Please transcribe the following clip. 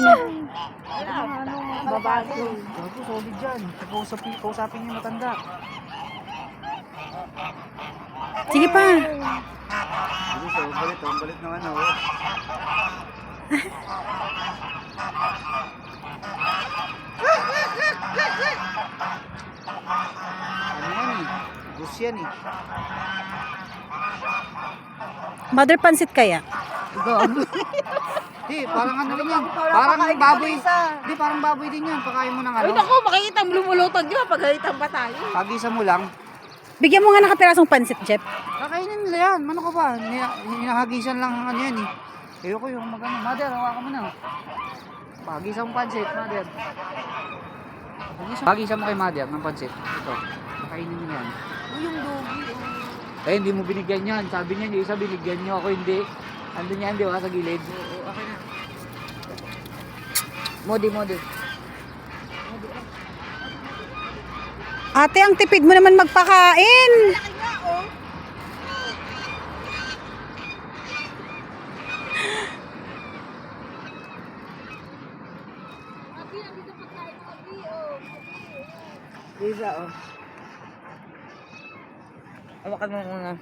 na. Babago. Bago, solid dyan. Kausapin niyo matanda. Sige pa. Balit naman ako. Ano yan eh? Bus yan eh. Mother pansit kaya? Di, parang ano din yan. Parang baboy. Di, parang baboy din yan. Pakain mo ng ano. Ay, naku, makikita mo lumulutog, di ba? Pagalitan pa tayo. Pagisa mo lang. Bigyan mo nga nakapirasong pansit, Jeff. Kakainin nila yan. Ano ka ba? Hinahagisan lang ano yan eh. Ayoko yung magano. Mother, hawakan mo na. Pagisan mo pansit, mother. Pagisan mo kay mother ng pansit. Ito. Kakainin mo yan. Yung dogi. Eh, hindi mo binigyan yan. Sabi niya, yung isa binigyan niyo. Ako hindi. Andun yan, di ba? Sa gilid. Okay na. Modi. Ate, ang tipid mo naman magpakain. Lisa, oh. Hawakan mo muna.